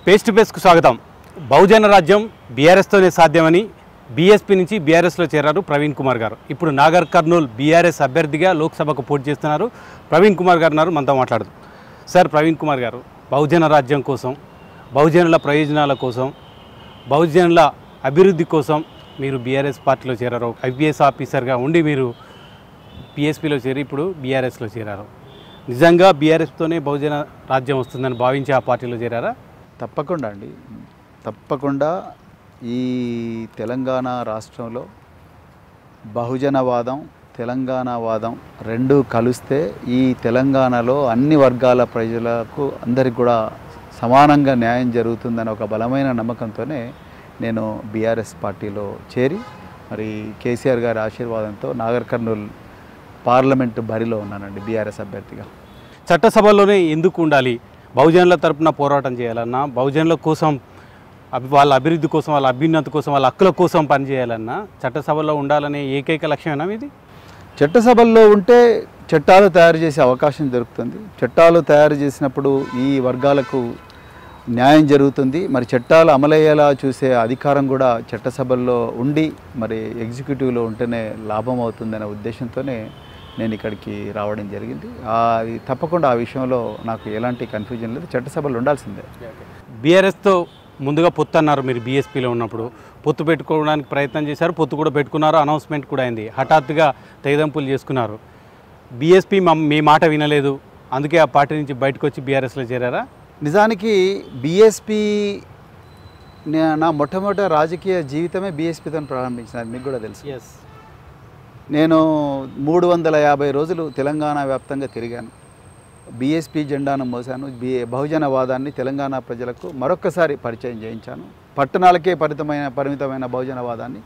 Face to పేస్కు స్వాగతం. బహుజన రాజ్యం బీఆర్ఎస్తోనే సాధ్యమని బీఎస్పీ నుంచి బీఆర్ఎస్లో చేరారు ప్రవీణ్ కుమార్ గారు. ఇప్పుడు నాగర్ కర్నూల్ బీఆర్ఎస్ అభ్యర్థిగా లోక్సభకు పోటీ చేస్తున్నారు. ప్రవీణ్ కుమార్ గారు ఉన్నారు, మనతో మాట్లాడదు. సార్ ప్రవీణ్ కుమార్ గారు, బహుజన రాజ్యం కోసం, బహుజనుల ప్రయోజనాల కోసం, బహుజనుల అభివృద్ధి కోసం మీరు బీఆర్ఎస్ పార్టీలో చేరారు. ఐపీఎస్ ఆఫీసర్గా ఉండి మీరు బీఎస్పీలో చేరి ఇప్పుడు బీఆర్ఎస్లో చేరారు. నిజంగా బీఆర్ఎస్తోనే బహుజన రాజ్యం వస్తుందని భావించి ఆ పార్టీలో చేరారా? తప్పకుండా అండి, తప్పకుండా. ఈ తెలంగాణ రాష్ట్రంలో బహుజనవాదం, తెలంగాణవాదం రెండూ కలిస్తే ఈ తెలంగాణలో అన్ని వర్గాల ప్రజలకు అందరికి కూడా సమానంగా న్యాయం జరుగుతుందని ఒక బలమైన నమ్మకంతోనే నేను బీఆర్ఎస్ పార్టీలో చేరి మరి కేసీఆర్ గారి ఆశీర్వాదంతో నాగర్ కర్నూల్ పార్లమెంటు బరిలో ఉన్నానండి బీఆర్ఎస్ అభ్యర్థిగా. చట్టసభలోనే ఎందుకు ఉండాలి? బహుజనుల తరపున పోరాటం చేయాలన్నా, బహుజనుల కోసం, వాళ్ళ అభివృద్ధి కోసం, వాళ్ళ అభ్యున్నతి కోసం, వాళ్ళ హక్కుల కోసం పనిచేయాలన్నా చట్టసభలో ఉండాలనే ఏకైక లక్ష్యమేనా ఇది? చట్టసభల్లో ఉంటే చట్టాలు తయారు చేసే అవకాశం దొరుకుతుంది. చట్టాలు తయారు చేసినప్పుడు ఈ వర్గాలకు న్యాయం జరుగుతుంది. మరి చట్టాలు అమలయ్యేలా చూసే అధికారం కూడా చట్టసభల్లో ఉండి మరి ఎగ్జిక్యూటివ్లో ఉంటేనే లాభం అవుతుందనే ఉద్దేశంతోనే నేను ఇక్కడికి రావడం జరిగింది. అది తప్పకుండా ఆ విషయంలో నాకు ఎలాంటి కన్ఫ్యూజన్ లేదు, చట్టసభలు ఉండాల్సిందే. బీఆర్ఎస్తో ముందుగా పొత్తు అన్నారు మీరు బీఎస్పీలో ఉన్నప్పుడు. పొత్తు పెట్టుకోవడానికి ప్రయత్నం చేశారు, పొత్తు కూడా పెట్టుకున్నారు, అనౌన్స్మెంట్ కూడా అయింది. హఠాత్తుగా తెగదెంపులు చేసుకున్నారు. బీఎస్పీ మీ మాట వినలేదు, అందుకే ఆ పార్టీ నుంచి బయటకు వచ్చి బీఆర్ఎస్లో చేరారా? నిజానికి బీఎస్పీ నా మొట్టమొదటి రాజకీయ జీవితమే బీఎస్పీతో ప్రారంభించినది, మీకు కూడా తెలుసు. నేను 350 రోజులు తెలంగాణ వ్యాప్తంగా తిరిగాను. బీఎస్పీ జెండాను మోసాను. బహుజనవాదాన్ని తెలంగాణ ప్రజలకు మరొక్కసారి పరిచయం చేయించాను. పట్టణాలకే పరిమితమైన బహుజనవాదాన్ని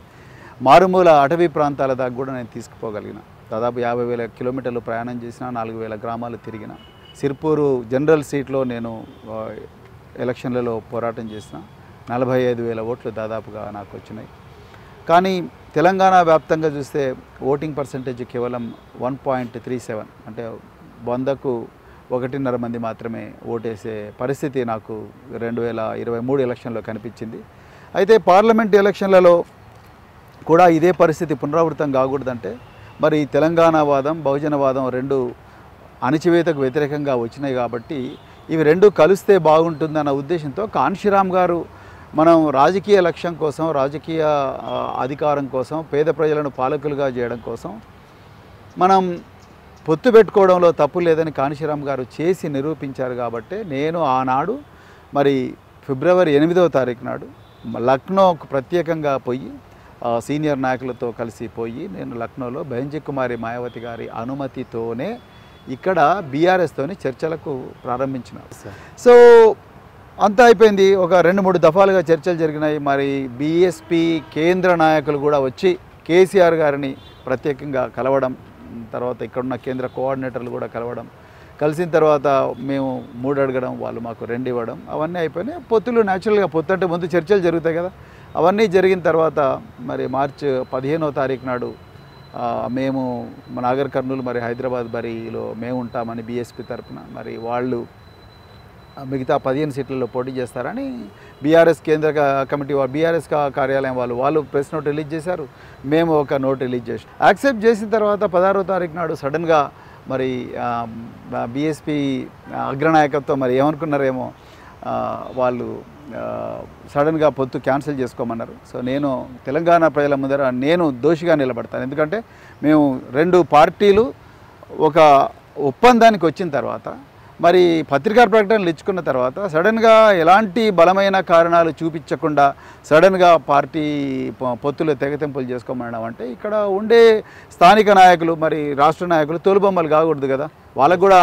మారుమూల అటవీ ప్రాంతాల దాకా కూడా నేను తీసుకుపోగలిగిన. దాదాపు 50,000 కిలోమీటర్లు ప్రయాణం చేసిన, 4,000 గ్రామాలు తిరిగిన. సిర్పూరు జనరల్ సీట్లో నేను ఎలక్షన్లలో పోరాటం చేసిన. 45,000 ఓట్లు దాదాపుగా నాకు వచ్చినాయి. కానీ తెలంగాణ వ్యాప్తంగా చూస్తే ఓటింగ్ పర్సంటేజ్ కేవలం 1.37, అంటే 100కు 1.5 మంది మాత్రమే ఓటేసే పరిస్థితి నాకు 2023 ఎలక్షన్లో కనిపించింది. అయితే పార్లమెంట్ ఎలక్షన్లలో కూడా ఇదే పరిస్థితి పునరావృతం కాకూడదంటే మరి తెలంగాణవాదం, బహుజనవాదం రెండు అణచివేతకు వ్యతిరేకంగా వచ్చినాయి. కాబట్టి ఇవి రెండు కలిస్తే బాగుంటుందన్న ఉద్దేశంతో కాన్షీరామ్ గారు మనం రాజకీయ లక్ష్యం కోసం, రాజకీయ అధికారం కోసం, పేద ప్రజలను పాలకులుగా చేయడం కోసం మనం పొత్తు పెట్టుకోవడంలో తప్పు లేదని కాన్షీరామ్ గారు చేసి నిరూపించారు. కాబట్టి నేను ఆనాడు మరి ఫిబ్రవరి 8వ తారీఖు నాడు లక్నోకు ప్రత్యేకంగా పోయి సీనియర్ నాయకులతో కలిసి పోయి నేను లక్నోలో బెంజీ కుమారి మాయావతి గారి అనుమతితోనే ఇక్కడ బీఆర్ఎస్తోని చర్చలకు ప్రారంభించిన. సో అంతా అయిపోయింది. ఒక 2-3 దఫాలుగా చర్చలు జరిగినాయి. మరి బీఎస్పీ కేంద్ర నాయకులు కూడా వచ్చి కేసీఆర్ గారిని ప్రత్యేకంగా కలవడం, తర్వాత ఇక్కడున్న కేంద్ర కోఆర్డినేటర్లు కూడా కలవడం, కలిసిన తర్వాత మేము 3 అడగడం, వాళ్ళు మాకు 2 ఇవ్వడం, అవన్నీ అయిపోయినాయి. పొత్తులు న్యాచురల్గా, పొత్తు అంటే ముందు చర్చలు జరుగుతాయి కదా, అవన్నీ జరిగిన తర్వాత మరి మార్చి 15వ తారీఖు నాడు మేము నాగర్ కర్నూలు మరి హైదరాబాద్ బరిలో మేము ఉంటామని బీఎస్పీ తరఫున మరి వాళ్ళు మిగతా 15 సీట్లలో పోటీ చేస్తారని బీఆర్ఎస్ కేంద్ర కమిటీ బీఆర్ఎస్ కార్యాలయం వాళ్ళు ప్రెస్ నోట్ రిలీజ్ చేశారు. మేము ఒక నోట్ రిలీజ్ చేసి యాక్సెప్ట్ చేసిన తర్వాత 16వ తారీఖు నాడు సడన్గా మరి బీఎస్పీ అగ్రనాయకత్వం మరి ఏమనుకున్నారేమో, వాళ్ళు సడన్గా పొత్తు క్యాన్సిల్ చేసుకోమన్నారు. సో నేను తెలంగాణ ప్రజల ముందర నేను దోషిగా నిలబడతాను. ఎందుకంటే మేము 2 పార్టీలు ఒక ఒప్పందానికి వచ్చిన తర్వాత మరి పత్రికా ప్రకటనలు ఇచ్చుకున్న తర్వాత సడన్గా ఎలాంటి బలమైన కారణాలు చూపించకుండా సడన్గా పార్టీ పొత్తులు తెగతెంపులు చేసుకోమనడం అంటే ఇక్కడ ఉండే స్థానిక నాయకులు మరి రాష్ట్ర నాయకులు తోలుబొమ్మలు కాకూడదు కదా. వాళ్ళకు కూడా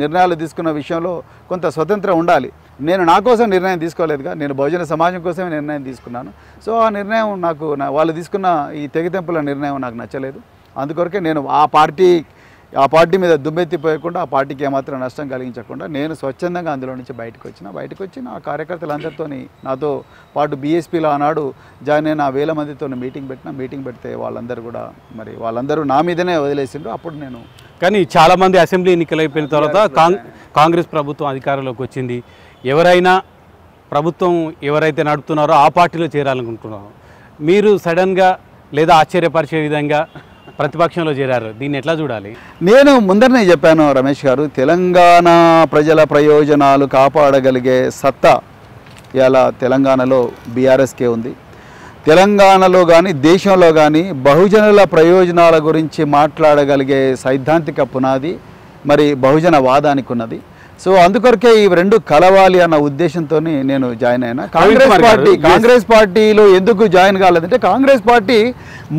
నిర్ణయాలు తీసుకున్న విషయంలో కొంత స్వతంత్రం ఉండాలి. నేను నా కోసం నిర్ణయం తీసుకోలేదుగా, నేను బహుజన సమాజం కోసమే నిర్ణయం తీసుకున్నాను. సో ఆ నిర్ణయం నాకు వాళ్ళు తీసుకున్న ఈ తెగతెంపుల నిర్ణయం నాకు నచ్చలేదు. అందుకొరకే నేను ఆ పార్టీ మీద దుమ్మెత్తిపోయకుండా, ఆ పార్టీకి ఏమాత్రం నష్టం కలిగించకుండా నేను స్వచ్ఛందంగా అందులో నుంచి బయటకు వచ్చి నా కార్యకర్తలందరితో నాతో పాటు బీఎస్పీలో ఆనాడు జాయిన్ అయిన 1000 మందితో మీటింగ్ పెడితే వాళ్ళందరూ నా మీదనే వదిలేసిండ్రు. అప్పుడు నేను కానీ చాలామంది అసెంబ్లీ ఎన్నికలు అయిపోయిన తర్వాత కాంగ్రెస్ ప్రభుత్వం అధికారంలోకి వచ్చింది. ఎవరైనా ప్రభుత్వం ఎవరైతే నడుపుతున్నారో ఆ పార్టీలో చేరాలనుకుంటున్నారో, మీరు సడన్గా లేదా ఆశ్చర్యపరిచే విధంగా ప్రతిపక్షంలో చేరారు, దీన్ని ఎట్లా చూడాలి? నేను ముందరనే చెప్పాను రమేష్ గారు, తెలంగాణ ప్రజల ప్రయోజనాలు కాపాడగలిగే సత్తా ఇలా తెలంగాణలో బీఆర్ఎస్కే ఉంది. తెలంగాణలో కానీ దేశంలో కానీ బహుజనుల ప్రయోజనాల గురించి మాట్లాడగలిగే సైద్ధాంతిక పునాది మరి బహుజన వాదానికి ఉన్నది. సో అందుకొరకే ఈ రెండు కలవాలి అన్న ఉద్దేశంతో నేను జాయిన్ అయినా. కాంగ్రెస్ పార్టీలో ఎందుకు జాయిన్ కాలేదంటే, కాంగ్రెస్ పార్టీ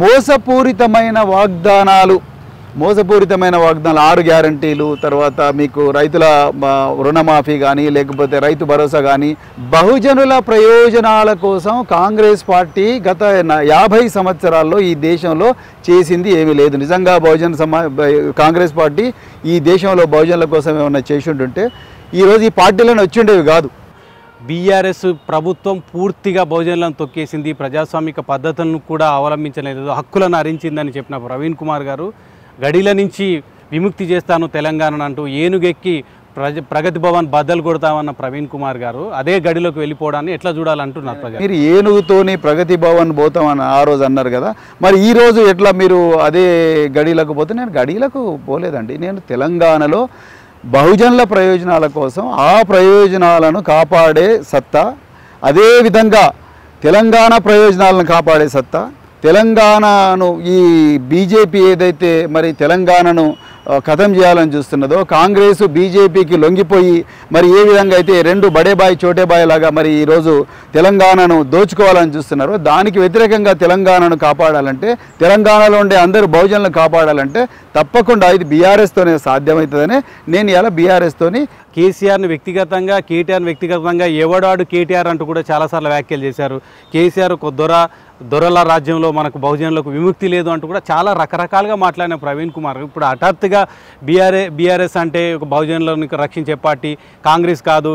మోసపూరితమైన వాగ్దానాలు 6 గ్యారంటీలు, తర్వాత మీకు రైతుల రుణమాఫీ కానీ లేకపోతే రైతు భరోసా కానీ, బహుజనుల ప్రయోజనాల కోసం కాంగ్రెస్ పార్టీ గత 50 సంవత్సరాల్లో ఈ దేశంలో చేసింది ఏమీ లేదు. నిజంగా కాంగ్రెస్ పార్టీ ఈ దేశంలో బహుజనుల కోసం ఏమన్నా చేసి ఉంటుంటే ఈరోజు ఈ పార్టీలను వచ్చిండేవి కాదు. బీఆర్ఎస్ ప్రభుత్వం పూర్తిగా బహుజనులను తొక్కేసింది, ప్రజాస్వామిక పద్ధతులను కూడా అవలంబించలేదు, హక్కులను హరించిందని చెప్పిన ప్రవీణ్ కుమార్ గారు గడిల నుంచి విముక్తి చేస్తాను తెలంగాణను అంటూ ఏనుగెక్కి ప్రగతి భవన్ బద్దలు కొడతామన్న ప్రవీణ్ కుమార్ గారు అదే గడిలోకి వెళ్ళిపోవడాన్ని ఎట్లా చూడాలంటున్నారు ప్రజలు? మీరు ఏనుగుతోని ప్రగతి భవన్ పోతామని ఆ రోజు అన్నారు కదా, మరి ఈ రోజు ఎట్లా మీరు అదే గడిలకు పోతే? నేను గడిలకు పోలేదండి. నేను తెలంగాణలో బహుజనుల ప్రయోజనాల కోసం ఆ ప్రయోజనాలను కాపాడే సత్తా, అదేవిధంగా తెలంగాణ ప్రయోజనాలను కాపాడే సత్తా, తెలంగాణను ఈ బీజేపీ ఏదైతే మరి తెలంగాణను ఖతం చేయాలని చూస్తున్నదో, కాంగ్రెస్ బీజేపీకి లొంగిపోయి మరి ఏ విధంగా అయితే రెండు బడేబాయి చోటేబాయి లాగా మరి ఈరోజు తెలంగాణను దోచుకోవాలని చూస్తున్నారో, దానికి వ్యతిరేకంగా తెలంగాణను కాపాడాలంటే, తెలంగాణలో ఉండే అందరూ బహుజనులను కాపాడాలంటే తప్పకుండా ఇది బీఆర్ఎస్తోనే సాధ్యమవుతుందని నేను ఇలా బీఆర్ఎస్తోని కేసీఆర్ని వ్యక్తిగతంగా, కేటీఆర్ని వ్యక్తిగతంగా ఎవడాడు కేటీఆర్ అంటూ కూడా చాలాసార్లు వ్యాఖ్యలు చేశారు. కేసీఆర్ ఒక దొరల రాజ్యంలో మనకు బహుజనులకు విముక్తి లేదు అంటూ కూడా చాలా రకరకాలుగా మాట్లాడిన ప్రవీణ్ కుమార్ ఇప్పుడు హఠాత్తుగా బీఆర్ఎస్ అంటే ఒక బహుజనులను రక్షించే పార్టీ, కాంగ్రెస్ కాదు,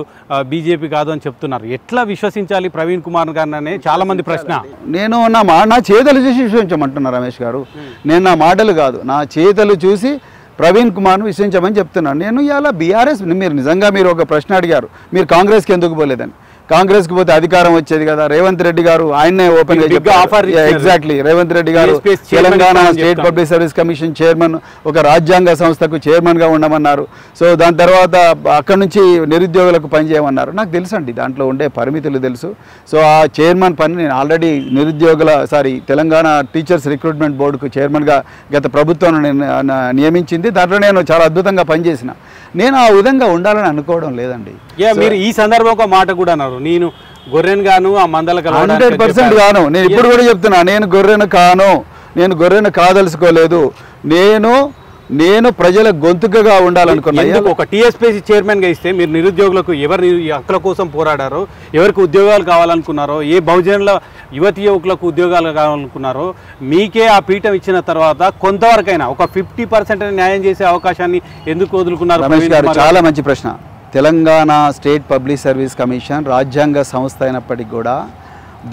బీజేపీ కాదు అని చెప్తున్నారు. ఎట్లా విశ్వసించాలి ప్రవీణ్ కుమార్ గారిని అనే చాలా మంది ప్రశ్న. నేను నా చేతలు చూసి విశ్వసించమంటున్నా రమేష్ గారు. నేను నా మాటలు కాదు, నా చేతలు చూసి ప్రవీణ్ కుమార్ను విశ్వసించమని చెప్తున్నాను. నేను ఇలా బీఆర్ఎస్, మీరు నిజంగా మీరు ఒక ప్రశ్న అడిగారు, మీరు కాంగ్రెస్కి ఎందుకు పోలేదని. కాంగ్రెస్కి పోతే అధికారం వచ్చేది కదా. రేవంత్ రెడ్డి గారు ఆయన్నే ఓపెన్ గా చెప్పారు. ఎగ్జాక్ట్లీ, రేవంత్ రెడ్డి గారు Telangana state public service commission chairman, ఒక రాజ్యాంగ సంస్థకు చైర్మన్గా ఉండమన్నారు. సో దాని తర్వాత అక్కడ నుంచి నిరుద్యోగులకు పనిచేయమన్నారు. నాకు తెలుసు అండి దాంట్లో ఉండే పరిమితులు తెలుసు. సో ఆ చైర్మన్ పని నేను ఆల్రెడీ తెలంగాణ టీచర్స్ రిక్రూట్మెంట్ బోర్డుకు చైర్మన్గా గత ప్రభుత్వం నియమించింది. దాంట్లో నేను చాలా అద్భుతంగా పనిచేసిన. నేను ఆ విధంగా ఉండాలని అనుకోవడం లేదండి. మీరు ఈ సందర్భంలో ఒక మాట కూడా అన్నారు, నేను గొర్రెను గాను ఆ మందలకు 100% గాను. నేను ఇప్పుడు కూడా చెప్తున్నా, నేను గొర్రెను కాను, నేను గొర్రెను కాదలుచుకోలేదు. నేను ప్రజల గొంతుకగా ఉండాలనుకున్నాను. ఒక టీఎస్పీసీ చైర్మన్గా ఇస్తే మీరు నిరుద్యోగులకు ఎవరి హక్కుల కోసం పోరాడారో, ఎవరికి ఉద్యోగాలు కావాలనుకున్నారో, ఏ బహుజనుల యువతి యువకులకు ఉద్యోగాలు కావాలనుకున్నారో, మీకే ఆ పీఠం ఇచ్చిన తర్వాత కొంతవరకైనా ఒక 50% న్యాయం చేసే అవకాశాన్ని ఎందుకు వదులుకున్నారు? రమేష్ గారు, చాలా మంచి ప్రశ్న. Telangana state public service commission రాజ్యాంగ సంస్థ అయినప్పటికీ కూడా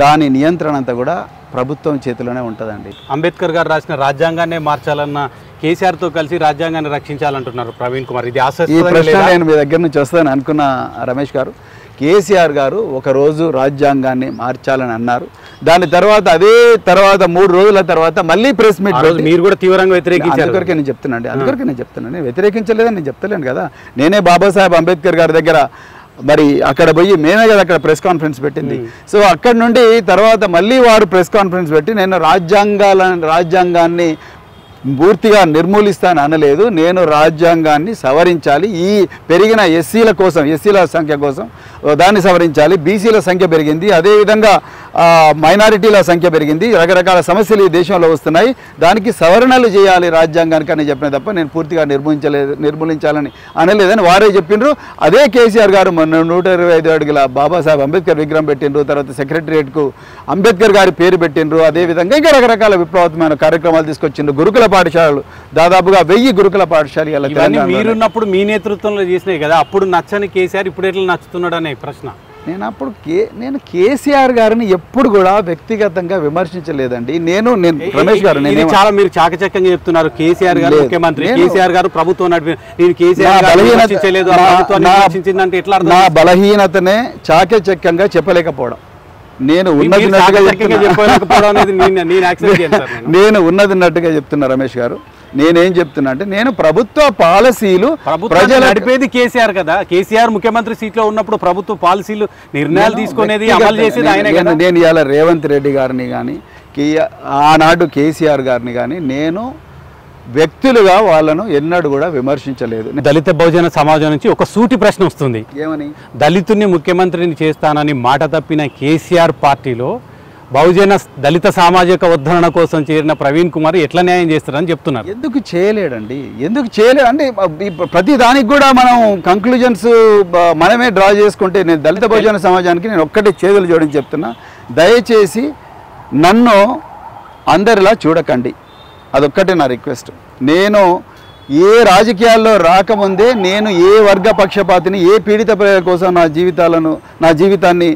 దాని నియంత్రణ అంతా కూడా ప్రభుత్వం చేతిలోనే ఉంటుందండి. అంబేద్కర్ గారు రాసిన రాజ్యాంగాన్ని మార్చాలన్న కేసీఆర్తో కలిసి రాజ్యాంగాన్ని రక్షించాలంటున్నారు ప్రవీణ్ కుమార్. ఇది ఈ ప్రశ్న నేను మీ దగ్గర నుంచి వస్తానని అనుకున్న రమేష్ గారు. కేసీఆర్ గారు ఒకరోజు రాజ్యాంగాన్ని మార్చాలని అన్నారు. దాని తర్వాత 3 రోజుల తర్వాత మళ్ళీ ప్రెస్ మీట్ మీరు కూడా తీవ్రంగా వ్యతిరేకించారు. అందుకొరకే నేను చెప్తున్నాను. నేను వ్యతిరేకించలేదని నేను చెప్తలేను కదా. నేనే బాబాసాహెబ్ అంబేద్కర్ గారి దగ్గర మరి అక్కడ పోయి మేమే కదా అక్కడ ప్రెస్ కాన్ఫరెన్స్ పెట్టింది. సో అక్కడ నుండి తర్వాత మళ్ళీ వారు ప్రెస్ కాన్ఫరెన్స్ పెట్టి నేను రాజ్యాంగాన్ని పూర్తిగా నిర్మూలిస్తాను అనలేదు. నేను రాజ్యాంగాన్ని సవరించాలి, ఈ పెరిగిన ఎస్సీల సంఖ్య కోసం దాన్ని సవరించాలి. బీసీల సంఖ్య పెరిగింది, అదేవిధంగా మైనారిటీల సంఖ్య పెరిగింది, రకరకాల సమస్యలు ఈ దేశంలో వస్తున్నాయి, దానికి సవరణలు చేయాలి రాజ్యాంగానికి అని చెప్పిన తప్ప నేను పూర్తిగా నిర్మూలించాలని అనలేదని వారే చెప్పిండ్రు. అదే కేసీఆర్ గారు మొన్న 125 అడుగుల బాబాసాహెబ్ అంబేద్కర్ విగ్రహం పెట్టిండ్రు, తర్వాత సెక్రటరియట్కు అంబేద్కర్ గారి పేరు పెట్టిండ్రు. అదేవిధంగా ఇంకా రకరకాల విప్లవాత్మకమైన కార్యక్రమాలు తీసుకొచ్చిండ్రు. గురుకుల పాఠశాలలు దాదాపుగా 1000 గురుకుల పాఠశాలలు మీరున్నప్పుడు మీ నేతృత్వంలో చేసినాయి కదా. అప్పుడు నచ్చని కేసీఆర్ ఇప్పుడు ఎట్లా నచ్చుతున్నాడు అనే ప్రశ్న. నేను కేసీఆర్ గారిని ఎప్పుడు కూడా వ్యక్తిగతంగా విమర్శించలేదండి. నేను రమేష్ గారు చాలా మీరు చాకచక్యంగా చెప్తున్నారు. కేసీఆర్ గారు ముఖ్యమంత్రి, కేసీఆర్ గారు ప్రభుత్వం నడిపి నేను కేసీఆర్ గారు విమర్శించలేదు, ప్రభుత్వాన్ని విమర్శించిందంటే ఎట్లా అర్థం? నా బలహీనతనే చాకచక్యంగా చెప్పలేకపోవడం. నేను ఉన్నది ఉన్నట్టుగా చెప్తున్నా రమేష్ గారు. నేనేం చెప్తున్నా అంటే నేను ప్రభుత్వ పాలసీలు ప్రజలు నడిపేది కేసీఆర్ కదా. కేసీఆర్ ముఖ్యమంత్రి సీట్లో ఉన్నప్పుడు ప్రభుత్వ పాలసీలు నిర్ణయాలు తీసుకునేది అమలు చేసేది ఆయన. నేను ఇవాళ రేవంత్ రెడ్డి గారిని కానీ ఆనాడు కేసీఆర్ గారిని కానీ నేను వ్యక్తులుగా వాళ్ళను ఎన్నడూ కూడా విమర్శించలేదు. దళిత బహుజన సమాజం నుంచి ఒక సూటి ప్రశ్న వస్తుంది. ఏమని? దళితుడిని ముఖ్యమంత్రిని చేస్తానని మాట తప్పిన కేసీఆర్ పార్టీలో బహుజన దళిత సామాజిక ఉద్ధరణ కోసం చేరిన ప్రవీణ్ కుమార్ ఎట్లా న్యాయం చేస్తారని చెప్తున్నారు. ఎందుకు చేయలేడండి? ఎందుకు చేయలేడు అంటే ప్రతి దానికి కూడా మనం కంక్లూజన్స్ మనమే డ్రా చేసుకుంటే, నేను దళిత బహుజన సమాజానికి నేను ఒక్కటే చేతులు జోడించి చెప్తున్నా, దయచేసి నన్ను అందరిలా చూడకండి. అదొక్కటే నా రిక్వెస్ట్. నేను ఏ రాజకీయాల్లో రాకముందే నేను ఏ వర్గ పక్షపాతిని, ఏ పీడిత ప్రజల కోసం నా జీవితాన్ని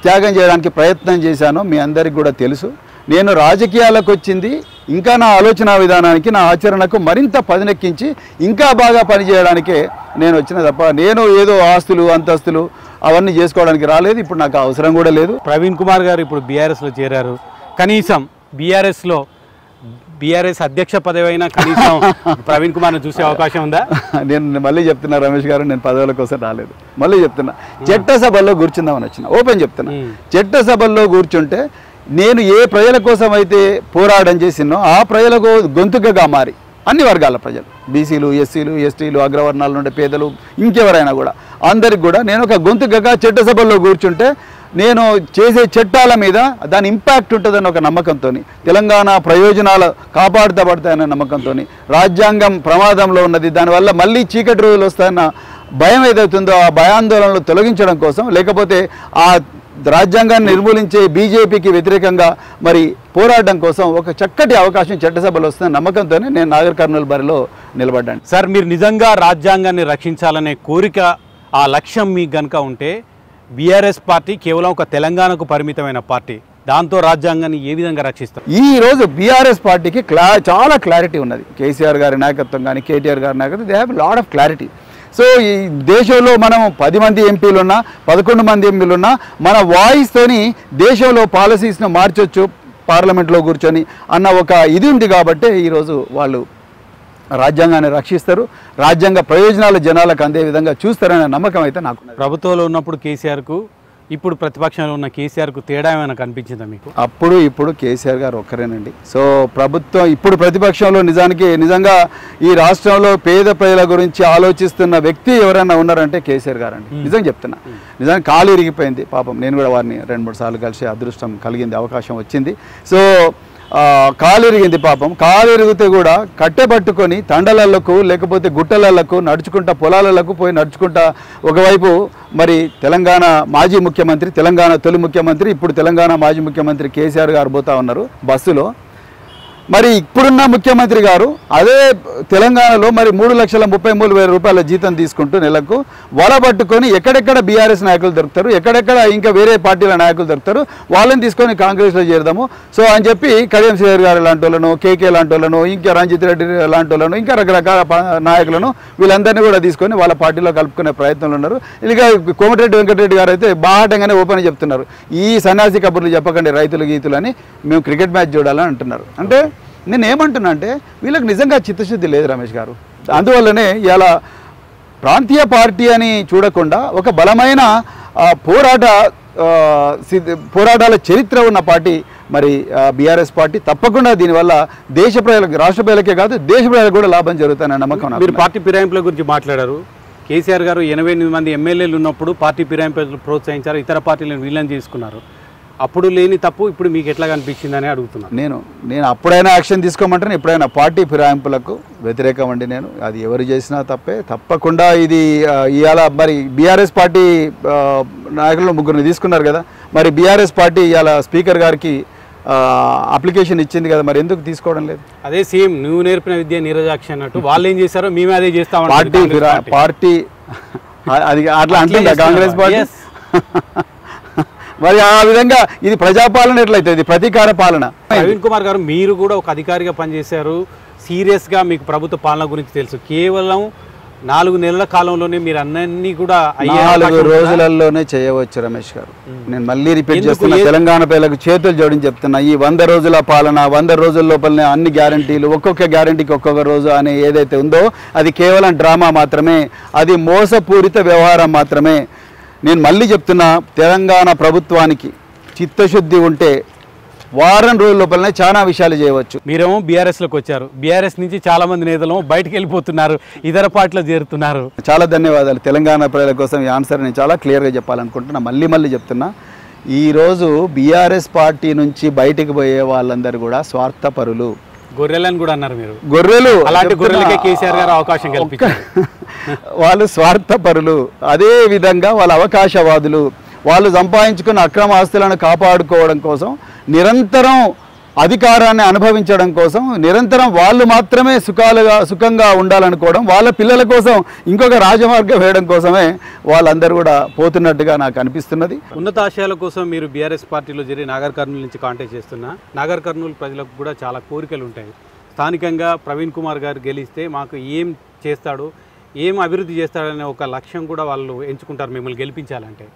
త్యాగం చేయడానికి ప్రయత్నం చేశానో మీ అందరికి కూడా తెలుసు. నేను రాజకీయాలకు వచ్చింది ఇంకా నా ఆలోచన విధానానికి, నా ఆచరణకు మరింత పదునెక్కించి ఇంకా బాగా పనిచేయడానికే నేను వచ్చిన తప్ప నేను ఏదో ఆస్తులు అంతస్తులు అవన్నీ చేసుకోవడానికి రాలేదు. ఇప్పుడు నాకు అవసరం కూడా లేదు. ప్రవీణ్ కుమార్ గారు ఇప్పుడు బీఆర్ఎస్లో చేరారు. కనీసం బీఆర్ఎస్ అధ్యక్ష పదవి అయినా కనీసం ప్రవీణ్ కుమార్ను చూసే అవకాశం ఉందా? నేను మళ్ళీ చెప్తున్నా రమేష్ గారు, నేను పదవుల కోసం రాలేదు. మళ్ళీ చెప్తున్నా, చట్టసభల్లో కూర్చుందామని వచ్చిన. ఓపెన్ చెప్తున్నా, చట్టసభల్లో కూర్చుంటే నేను ఏ ప్రజల కోసం అయితే పోరాటం చేసినో ఆ ప్రజలకు గొంతుకగా మారి అన్ని వర్గాల ప్రజలు, బీసీలు, ఎస్సీలు, ఎస్టీలు, అగ్రవర్ణాల నుండి పేదలు, ఇంకెవరైనా కూడా అందరికి కూడా నేను ఒక గొంతుకగా చట్టసభల్లో కూర్చుంటే నేను చేసే చట్టాల మీద దాని ఇంపాక్ట్ ఉంటుందని ఒక నమ్మకంతో, తెలంగాణ ప్రయోజనాలు కాపాడుతబడతాయన్న నమ్మకంతో, రాజ్యాంగం ప్రమాదంలో ఉన్నది దానివల్ల మళ్ళీ చీకటి రోజులు వస్తాయన్న భయం ఏదవుతుందో ఆ భయాందోళనలు తొలగించడం కోసం, లేకపోతే ఆ రాజ్యాంగాన్ని నిర్మూలించే బీజేపీకి వ్యతిరేకంగా మరి పోరాటం కోసం ఒక చక్కటి అవకాశం చట్టసభలో వస్తుందని నమ్మకంతోనే నేను నాగర్ కర్నూలు బరిలో నిలబడ్డాను. సార్, మీరు నిజంగా రాజ్యాంగాన్ని రక్షించాలనే కోరిక, ఆ లక్ష్యం మీకు కనుక ఉంటే బీఆర్ఎస్ పార్టీ కేవలం ఒక తెలంగాణకు పరిమితమైన పార్టీ, దాంతో రాజ్యాంగాన్ని ఏ విధంగా రక్షిస్తారు? ఈ రోజు బీఆర్ఎస్ పార్టీకి చాలా క్లారిటీ ఉన్నది. కేసీఆర్ గారి నాయకత్వం కానీ కేటీఆర్ గారి నాయకత్వం, they have lot of clarity. So ఈ దేశంలో మనం 10 మంది ఎంపీలున్నా 11 మంది ఎంపీలున్నా మన వాయిస్తోని దేశంలో పాలసీస్ను మార్చొచ్చు పార్లమెంట్లో కూర్చొని అన్న ఒక ఇది ఉంది కాబట్టి ఈరోజు వాళ్ళు రాజ్యాంగాన్ని రక్షిస్తారు, రాజ్యాంగ ప్రయోజనాలు జనాలకు అందే విధంగా చూస్తారనే నమ్మకం అయితే నాకు. ప్రభుత్వంలో ఉన్నప్పుడు కేసీఆర్కు, ఇప్పుడు ప్రతిపక్షంలో ఉన్న కేసీఆర్కు తేడా ఏమైనా కనిపించిందా మీకు? అప్పుడు ఇప్పుడు కేసీఆర్ గారు ఒక్కరేనండి. సో ప్రభుత్వం ఇప్పుడు ప్రతిపక్షంలో నిజంగా ఈ రాష్ట్రంలో పేద ప్రజల గురించి ఆలోచిస్తున్న వ్యక్తి ఎవరైనా ఉన్నారంటే కేసీఆర్ గారు అండి. నిజంగా చెప్తున్నా, నిజంగా కాలు ఇరిగిపోయింది పాపం. నేను కూడా వారిని 2-3 సార్లు కలిసి అదృష్టం కలిగింది, అవకాశం వచ్చింది. సో కాలు ఇరిగింది పాపం. కాలు ఇరిగితే కూడా కట్టెబట్టుకొని తండలలకు లేకపోతే గుట్టలకు నడుచుకుంటా పొలాలకు పోయి నడుచుకుంటా ఒకవైపు మరి తెలంగాణ మాజీ ముఖ్యమంత్రి, తెలంగాణ తొలి ముఖ్యమంత్రి, ఇప్పుడు తెలంగాణ మాజీ ముఖ్యమంత్రి కేసీఆర్ గారు పోతా ఉన్నారు బస్సులో. మరి ఇప్పుడున్న ముఖ్యమంత్రి గారు అదే తెలంగాణలో మరి 3,33,000 రూపాయల జీతం తీసుకుంటూ నెలకు వలబట్టుకొని ఎక్కడెక్కడ బీఆర్ఎస్ నాయకులు దొరుకుతారు, ఎక్కడెక్కడ ఇంకా వేరే పార్టీల నాయకులు దొరుకుతారు, వాళ్ళని తీసుకొని కాంగ్రెస్లో చేరదాము సో అని చెప్పి కడియం శ్రీహరి గారు లాంటి వాళ్ళను, కేకే లాంటి వాళ్ళను, ఇంకా రంజిత్ రెడ్డి లాంటి వాళ్ళను, ఇంకా రకరకాల నాయకులను వీళ్ళందరినీ కూడా తీసుకొని వాళ్ళ పార్టీలో కలుపుకునే ప్రయత్నంలో ఉన్నారు. ఇక కోమటిరెడ్డి వెంకటరెడ్డి గారు అయితే బాహాటంగానే ఓపెన్ చెప్తున్నారు, ఈ సన్యాసి కబుర్లు చెప్పకండి రైతులు గీతులు అని, మేము క్రికెట్ మ్యాచ్ చూడాలని అంటున్నారు. అంటే నేను ఏమంటున్నా అంటే వీళ్ళకి నిజంగా చిత్తశుద్ధి లేదు రమేష్ గారు. అందువల్లనే ఇలా ప్రాంతీయ పార్టీ అని చూడకుండా ఒక బలమైన పోరాటాల చరిత్ర ఉన్న పార్టీ మరి బీఆర్ఎస్ పార్టీ. తప్పకుండా దీనివల్ల దేశ ప్రజలకు, రాష్ట్ర ప్రజలకే కాదు దేశ ప్రజలకు కూడా లాభం జరుగుతుందనే నమ్మకం. మీరు పార్టీ ఫిరాయింపుల గురించి మాట్లాడారు. కేసీఆర్ గారు 88 మంది ఎమ్మెల్యేలు ఉన్నప్పుడు పార్టీ ఫిరాయింపులు ప్రోత్సహించారు, ఇతర పార్టీలను విలీనం చేసుకున్నారు. అప్పుడు లేని తప్పు ఇప్పుడు మీకు ఎట్లా కనిపించిందని అడుగుతున్నాను. నేను అప్పుడైనా యాక్షన్ తీసుకోమంటాను, ఎప్పుడైనా పార్టీ ఫిరాయింపులకు వ్యతిరేకం అండి. నేను అది ఎవరు చేసినా తప్పే. తప్పకుండా ఇది ఇవాళ మరి బీఆర్ఎస్ పార్టీ నాయకులు 3 తీసుకున్నారు కదా, మరి బీఆర్ఎస్ పార్టీ ఇవాళ స్పీకర్ గారికి అప్లికేషన్ ఇచ్చింది కదా, మరి ఎందుకు తీసుకోవడం లేదు? అదే సేమ్ నువ్వు నేర్పిన విద్య నీరజాక్షి అన్నట్టు వాళ్ళు ఏం చేశారో మేమే అదే చేస్తాం. పార్టీ అది అట్లా అంటుందా కాంగ్రెస్ పార్టీ? మరి ఆ విధంగా ఇది ప్రజాపాలన ఎట్లయితే ఇది ప్రతీకార పాలన. ప్రవీణ్ కుమార్ గారు, మీరు కూడా ఒక అధికారిగా పనిచేశారు, సీరియస్గా మీకు ప్రభుత్వ పాలన గురించి తెలుసు. కేవలం 4 నెలల కాలంలోనే మీరు అన్నీ కూడా 4 రోజులలోనే చేయవచ్చు రమేష్ గారు. నేను మళ్ళీ రిపీట్ చేస్తున్నా, తెలంగాణ ప్రజలకు చేతులు జోడించి చెప్తున్నా, ఈ 100 రోజుల పాలన, 100 రోజుల లోపలనే అన్ని గ్యారంటీలు, ఒక్కొక్క గ్యారంటీకి ఒక్కొక్క రోజు అనే ఏదైతే ఉందో అది కేవలం డ్రామా మాత్రమే, అది మోసపూరిత వ్యవహారం మాత్రమే. నేను మళ్ళీ చెప్తున్నా, తెలంగాణ ప్రభుత్వానికి చిత్తశుద్ధి ఉంటే వారం రోజుల లోపలనే చాలా విషయాలు చేయవచ్చు. మీరేమో బీఆర్ఎస్లోకి వచ్చారు, బీఆర్ఎస్ నుంచి చాలా మంది నేతలు బయటకు వెళ్ళిపోతున్నారు, ఇతర పార్టీలో చేరుతున్నారు. చాలా ధన్యవాదాలు. తెలంగాణ ప్రజల కోసం ఈ ఆన్సర్ నేను చాలా క్లియర్గా చెప్పాలనుకుంటున్నా. మళ్ళీ చెప్తున్నా, ఈరోజు బీఆర్ఎస్ పార్టీ నుంచి బయటికి పోయే వాళ్ళందరూ కూడా స్వార్థపరులు, గొర్రెలని కూడా అన్నారు మీరు. గొర్రెలు, అలాంటి గొర్రెలకే కేసీఆర్ గారు అవకాశం కల్పించారు. వాళ్ళు స్వార్థపరులు, అదే విధంగా వాళ్ళ అవకాశవాదులు. వాళ్ళు సంపాదించుకున్న అక్రమ ఆస్తులను కాపాడుకోవడం కోసం, నిరంతరం అధికారాన్ని అనుభవించడం కోసం, నిరంతరం వాళ్ళు మాత్రమే సుఖంగా ఉండాలనుకోవడం, వాళ్ళ పిల్లల కోసం ఇంకొక రాజమార్గం వేయడం కోసమే వాళ్ళందరూ కూడా పోతున్నట్టుగా నాకు అనిపిస్తున్నది. ఉన్నత ఆశయాల కోసం మీరు బీఆర్ఎస్ పార్టీలో చేరి నాగర్ కర్నూలు నుంచి కాంటాక్ట్ చేస్తున్నా. నాగర్ కర్నూలు ప్రజలకు కూడా చాలా కోరికలు ఉంటాయి. స్థానికంగా ప్రవీణ్ కుమార్ గారు గెలిస్తే మాకు ఏం చేస్తాడు, ఏం అభివృద్ధి చేస్తాడనే ఒక లక్ష్యం కూడా వాళ్ళు ఎంచుకుంటారు మిమ్మల్ని గెలిపించాలంటే.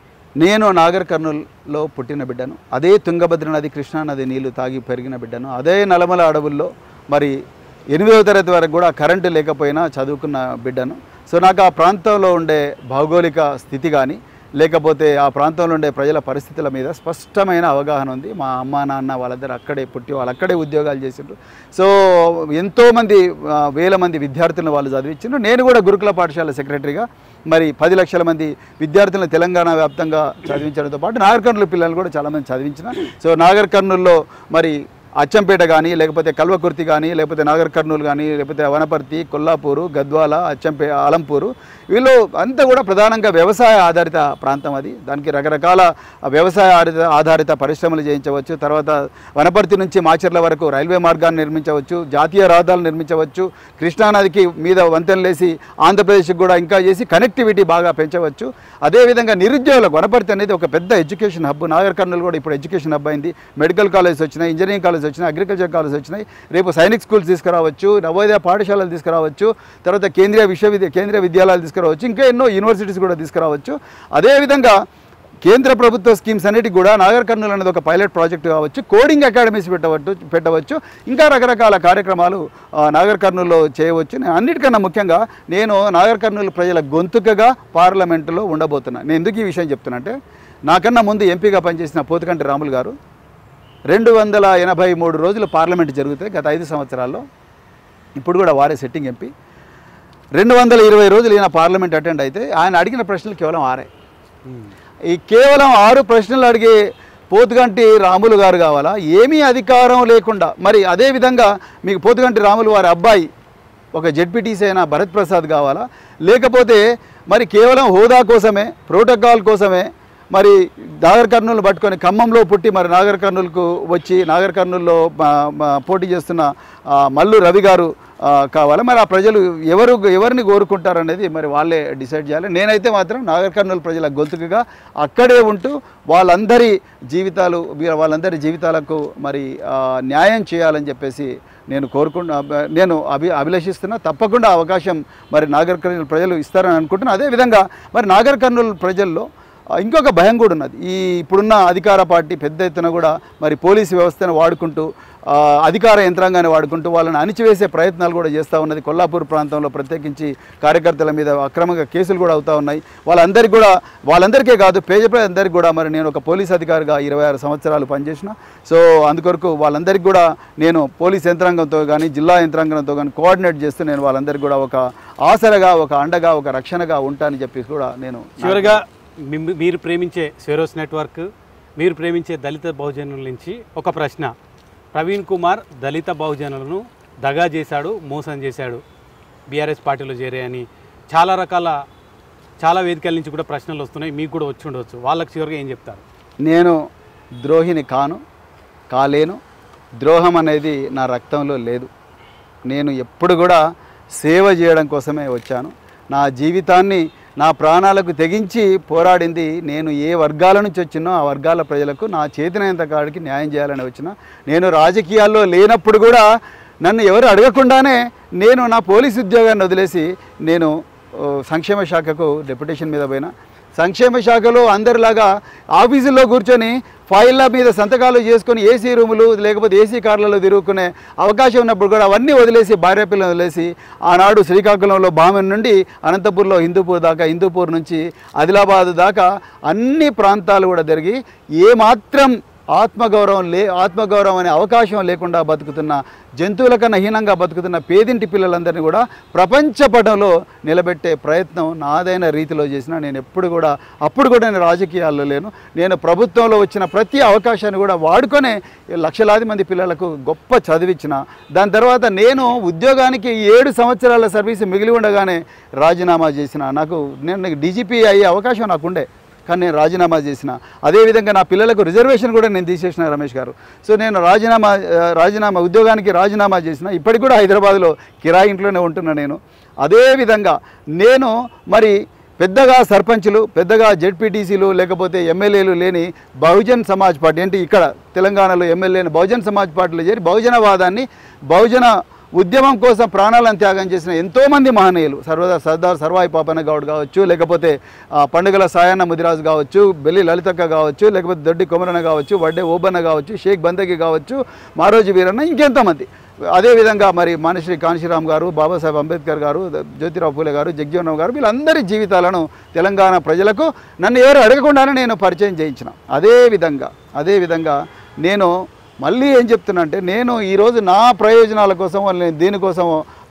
నేను నాగర్ కర్నూలులో పుట్టిన బిడ్డను, అదే తుంగభద్ర నది, కృష్ణా నది నీళ్లు తాగి పెరిగిన బిడ్డను, అదే నల్లమల అడవుల్లో మరి 8వ తరగతి వరకు కూడా కరెంటు లేకపోయినా చదువుకున్న బిడ్డను. సో నాకు ఆ ప్రాంతంలో ఉండే భౌగోళిక స్థితి కానీ, లేకపోతే ఆ ప్రాంతంలో ఉండే ప్రజల పరిస్థితుల మీద స్పష్టమైన అవగాహన ఉంది. మా అమ్మ నాన్న వాళ్ళందరూ అక్కడే పుట్టి వాళ్ళు అక్కడే ఉద్యోగాలు చేసిండ్రు. సో ఎంతోమంది వేల మంది విద్యార్థులను వాళ్ళు చదివించారు. నేను కూడా గురుకుల పాఠశాల సెక్రటరీగా మరి 10 లక్షల మంది విద్యార్థులను తెలంగాణ వ్యాప్తంగా చదివించడంతో పాటు నాగర్ కర్నూలు పిల్లలు కూడా చాలామంది చదివించిన. సో నాగర్ కర్నూలులో మరి అచ్చంపేట కానీ, లేకపోతే కల్వకుర్తి కానీ, లేకపోతే నాగర్ కర్నూలు కానీ, లేకపోతే వనపర్తి, కొల్లాపూరు, గద్వాల, అలంపూరు, వీళ్ళు అంతా కూడా ప్రధానంగా వ్యవసాయ ఆధారిత ప్రాంతం. అది దానికి రకరకాల వ్యవసాయ ఆధారిత పరిశ్రమలు చేయించవచ్చు. తర్వాత వనపర్తి నుంచి మాచర్ల వరకు రైల్వే మార్గాన్ని నిర్మించవచ్చు, జాతీయ రహదారులు నిర్మించవచ్చు, కృష్ణానదికి మీద వంతెనలేసి ఆంధ్రప్రదేశ్కి కూడా ఇంకా చేసి కనెక్టివిటీ బాగా పెంచవచ్చు. అదేవిధంగా నిరుద్యోగులకు వనపర్తి అనేది ఒక పెద్ద ఎడ్యుకేషన్ హబ్. నాగర్ కర్నూలు కూడా ఇప్పుడు ఎడ్యుకేషన్ హబ్ అయింది. మెడికల్ కాలేజ్ వచ్చినాయి, ఇంజనీరింగ్ కాలేజ్ వచ్చినాయి, అగ్రికల్చర్ కాలేజ్ వచ్చినాయి. రేపు సైనిక్ స్కూల్స్ తీసుకురావచ్చు, నవోదయ పాఠశాలలు తీసుకురావచ్చు, తర్వాత కేంద్రీయ విద్యాలయాలు తీసుకురావచ్చు, ఇంకా ఎన్నో యూనివర్సిటీస్ కూడా తీసుకురావచ్చు. అదేవిధంగా కేంద్ర ప్రభుత్వ స్కీమ్స్ అన్నిటికి కూడా నాగర్ కర్నూలు అనేది ఒక పైలట్ ప్రాజెక్టు కావచ్చు, కోడింగ్ అకాడమీస్ పెట్టవచ్చు, ఇంకా రకరకాల కార్యక్రమాలు నాగర్ కర్నూలులో చేయవచ్చు. అన్నిటికన్నా ముఖ్యంగా నేను నాగర్ కర్నూలు ప్రజల గొంతుకగా పార్లమెంటులో ఉండబోతున్నాను. నేను ఎందుకు ఈ విషయం చెప్తున్నా అంటే, నాకన్నా ముందు ఎంపీగా పనిచేసిన పోతుకంటి రాములు గారు 283 రోజులు పార్లమెంట్ జరుగుతాయి గత 5 సంవత్సరాల్లో. ఇప్పుడు కూడా వారే సెట్టింగ్ ఎంపీ. 220 రోజులు ఈయన పార్లమెంట్ అటెండ్ అయితే ఆయన అడిగిన ప్రశ్నలు కేవలం 6. ఈ కేవలం 6 ప్రశ్నలు అడిగే పోతుగంటి రాములు గారు కావాలా? ఏమీ అధికారం లేకుండా. మరి అదేవిధంగా మీకు పోతుగంటి రాములు వారి అబ్బాయి ఒక జెడ్పీటీసీ అయిన భరత్ ప్రసాద్ కావాలా? లేకపోతే మరి కేవలం హోదా కోసమే, ప్రోటోకాల్ కోసమే మరి నాగర్ కర్నూలు పట్టుకొని ఖమ్మంలో పుట్టి మరి నాగర్ కర్నూలుకు వచ్చి నాగర్ కర్నూలులో పోటీ చేస్తున్న మల్లు రవి గారు కావాలి? మరి ఆ ప్రజలు ఎవరిని కోరుకుంటారనేది మరి వాళ్ళే డిసైడ్ చేయాలి. నేనైతే మాత్రం నాగర్ కర్నూలు ప్రజల గొంతుకుగా అక్కడే ఉంటూ వాళ్ళందరి జీవితాలకు మరి న్యాయం చేయాలని చెప్పేసి నేను అభిలషిస్తున్నా. తప్పకుండా అవకాశం మరి నాగర్ కర్నూలు ప్రజలు ఇస్తారని అనుకుంటున్నాను. అదేవిధంగా మరి నాగర్ కర్నూలు ప్రజల్లో ఇంకొక భయం కూడా ఉన్నది. ఇప్పుడున్న అధికార పార్టీ పెద్ద ఎత్తున కూడా మరి పోలీసు వ్యవస్థను వాడుకుంటూ, అధికార యంత్రాంగాన్ని వాడుకుంటూ వాళ్ళని అణిచివేసే ప్రయత్నాలు కూడా చేస్తూ ఉన్నది. కొల్లాపూర్ ప్రాంతంలో ప్రత్యేకించి కార్యకర్తల మీద అక్రమంగా కేసులు కూడా అవుతూ ఉన్నాయి. వాళ్ళందరికీ కాదు, పేద ప్రజలందరికీ కూడా మరి నేను ఒక పోలీస్ అధికారిగా 26 సంవత్సరాలు పనిచేసిన. సో అందుకొరకు వాళ్ళందరికీ కూడా నేను పోలీస్ యంత్రాంగంతో కానీ, జిల్లా యంత్రాంగంతో కానీ కోఆర్డినేట్ చేస్తూ నేను వాళ్ళందరికీ కూడా ఒక ఆసరగా, ఒక అండగా, ఒక రక్షణగా ఉంటానని చెప్పి కూడా నేను. చివరిగా మీరు ప్రేమించే స్వెరోస్ నెట్వర్క్, మీరు ప్రేమించే దళిత బహుజనుల నుంచి ఒక ప్రశ్న. ప్రవీణ్ కుమార్ దళిత బహుజనులను దగా చేశాడు, మోసం చేశాడు, బీఆర్ఎస్ పార్టీలో చేరే అని చాలా వేదికల నుంచి కూడా ప్రశ్నలు వస్తున్నాయి. మీకు కూడా వచ్చి ఉండవచ్చు. వాళ్ళకి చివరిగా ఏం చెప్తారు? నేను ద్రోహిని కాలేను. ద్రోహం అనేది నా రక్తంలో లేదు. నేను ఎప్పుడు కూడా సేవ చేయడం కోసమే వచ్చాను. నా జీవితాన్ని నా ప్రాణాలకు తెగించి పోరాడింది నేను ఏ వర్గాల నుంచి వచ్చినో ఆ వర్గాల ప్రజలకు నా చేతనైనంత కాడికి న్యాయం చేయాలని వచ్చిన. నేను రాజకీయాల్లో లేనప్పుడు కూడా నన్ను ఎవరు అడగకుండానే నేను నా పోలీసు ఉద్యోగాన్ని వదిలేసి నేను సంక్షేమ శాఖకు డెప్యుటేషన్ మీద పోయినా. సంక్షేమ శాఖలో అందరిలాగా ఆఫీసుల్లో కూర్చొని ఫైళ్ళ మీద సంతకాలు చేసుకొని ఏసీ రూములు లేకపోతే ఏసీ కార్లలో తిరుగుకునే అవకాశం ఉన్నప్పుడు కూడా అవన్నీ వదిలేసి భార్య పిల్లలు వదిలేసి ఆనాడు శ్రీకాకుళంలో బామెన్ నుండి అనంతపూర్లో హిందూపూర్ దాకా, హిందూపూర్ నుంచి ఆదిలాబాద్ దాకా అన్ని ప్రాంతాలు కూడా తిరిగి ఏమాత్రం ఆత్మగౌరవం అనే అవకాశం లేకుండా బతుకుతున్న, జంతువుల కన్నా హీనంగా బతుకుతున్న పేదింటి పిల్లలందరినీ కూడా ప్రపంచ పటంలో నిలబెట్టే ప్రయత్నం నాదైన రీతిలో చేసిన. నేను అప్పుడు కూడా నేను రాజకీయాల్లో లేను. నేను ప్రభుత్వంలో వచ్చిన ప్రతి అవకాశాన్ని కూడా వాడుకొనే లక్షలాది మంది పిల్లలకు గొప్ప చదివించిన. దాని తర్వాత నేను ఉద్యోగానికి 7 సంవత్సరాల సర్వీసు మిగిలి ఉండగానే రాజీనామా చేసిన. నేను డీజీపీ అయ్యే అవకాశం నాకుండే, కానీ నేను రాజీనామా చేసిన. అదేవిధంగా నా పిల్లలకు రిజర్వేషన్ కూడా నేను తీసేసిన రమేష్ గారు. సో నేను ఉద్యోగానికి రాజీనామా చేసిన. ఇప్పటికి కూడా హైదరాబాద్లో కిరాయి ఇంట్లోనే ఉంటున్నా నేను. అదేవిధంగా నేను మరి పెద్దగా సర్పంచులు, పెద్దగా జెడ్పీటీసీలు లేకపోతే ఎమ్మెల్యేలు లేని బహుజన్ సమాజ్ పార్టీ, అంటే ఇక్కడ తెలంగాణలో ఎమ్మెల్యేని బహుజన్ సమాజ్ పార్టీలో చేరి బహుజనవాదాన్ని, బహుజన ఉద్యమం కోసం ప్రాణాలను త్యాగం చేసిన ఎంతోమంది మహనీయులు, సర్దార్ సర్వాయి పాపన్న గౌడ్ కావచ్చు, లేకపోతే పండుగల సాయన్న ముదిరాజు కావచ్చు, బెల్లి లలితక్క కావచ్చు, లేకపోతే దొడ్డి కొమరన్న కావచ్చు, వడ్డే ఓబన్న కావచ్చు, షేక్ బందగి కావచ్చు, మారోజు వీరన్న, ఇంకెంతోమంది. అదేవిధంగా మరి మానశ్రీ కాంశీరామ్ గారు, బాబాసాహెబ్ అంబేద్కర్ గారు, జ్యోతిరావు పూలే గారు, జగ్జీవన్ రామ్ గారు, వీళ్ళందరి జీవితాలను తెలంగాణ ప్రజలకు నన్ను ఎవరు అడగకుండానే నేను పరిచయం చేయించిన. అదేవిధంగా నేను మళ్ళీ ఏం చెప్తున్నా అంటే, నేను ఈరోజు నా ప్రయోజనాల కోసం దీనికోసం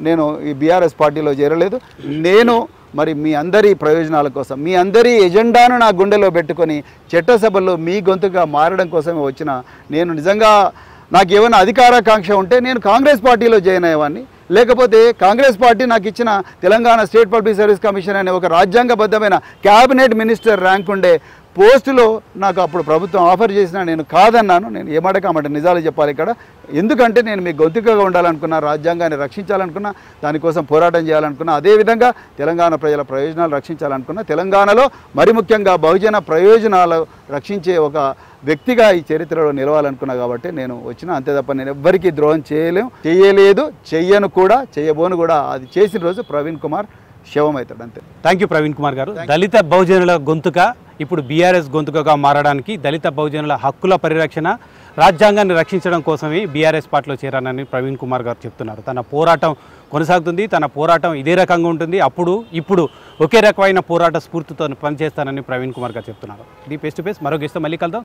నేను ఈ బీఆర్ఎస్ పార్టీలో చేరలేదు. నేను మరి మీ అందరి ప్రయోజనాల కోసం, మీ అందరి ఎజెండాను నా గుండెలో పెట్టుకొని చట్టసభల్లో మీ గొంతుగా మారడం కోసమే వచ్చిన. నేను నిజంగా నాకు ఏమైనా అధికారాకాంక్ష ఉంటే నేను కాంగ్రెస్ పార్టీలో జాయిన్ అయ్యేవాడిని. లేకపోతే కాంగ్రెస్ పార్టీ నాకు ఇచ్చిన Telangana state public service commission అనే ఒక రాజ్యాంగబద్ధమైన క్యాబినెట్ మినిస్టర్ ర్యాంక్ ఉండే పోస్టులో నాకు అప్పుడు ప్రభుత్వం ఆఫర్ చేసినా నేను కాదన్నాను. నేను ఏమాటకామాట నిజాలు చెప్పాలి ఇక్కడ. ఎందుకంటే నేను మీ గొంతుకగా ఉండాలనుకున్నా, రాజ్యాంగాన్ని రక్షించాలనుకున్నా, దానికోసం పోరాటం చేయాలనుకున్నా, అదేవిధంగా తెలంగాణ ప్రజల ప్రయోజనాలు రక్షించాలనుకున్నా, తెలంగాణలో మరి ముఖ్యంగా బహుజన ప్రయోజనాలు రక్షించే ఒక వ్యక్తిగా ఈ చరిత్రలో నిలవాలనుకున్నా. కాబట్టి నేను వచ్చిన, అంతే తప్ప నేను ఎవ్వరికీ ద్రోహం చేయలేదు, చెయ్యను కూడా, చేయబోను కూడా. అది చేసిన రోజు ప్రవీణ్ కుమార్ శవం అవుతాడు, అంతే. థ్యాంక్ యూ ప్రవీణ్ కుమార్ గారు. దళిత బహుజనుల గొంతుక ఇప్పుడు బీఆర్ఎస్ గొంతుకగా మారడానికి, దళిత బహుజనుల హక్కుల పరిరక్షణ, రాజ్యాంగాన్ని రక్షించడం కోసమే బీఆర్ఎస్ పార్టీలో చేరానని ప్రవీణ్ కుమార్ గారు చెప్తున్నారు. తన పోరాటం కొనసాగుతుంది, తన పోరాటం ఇదే రకంగా ఉంటుంది, ఇప్పుడు ఒకే రకమైన పోరాట స్ఫూర్తితో పనిచేస్తానని ప్రవీణ్ కుమార్ గారు చెప్తున్నారు. ఇది ఫేస్ టు ఫేస్ మరో గెస్ట్తో మళ్ళీ కలుద్దాం.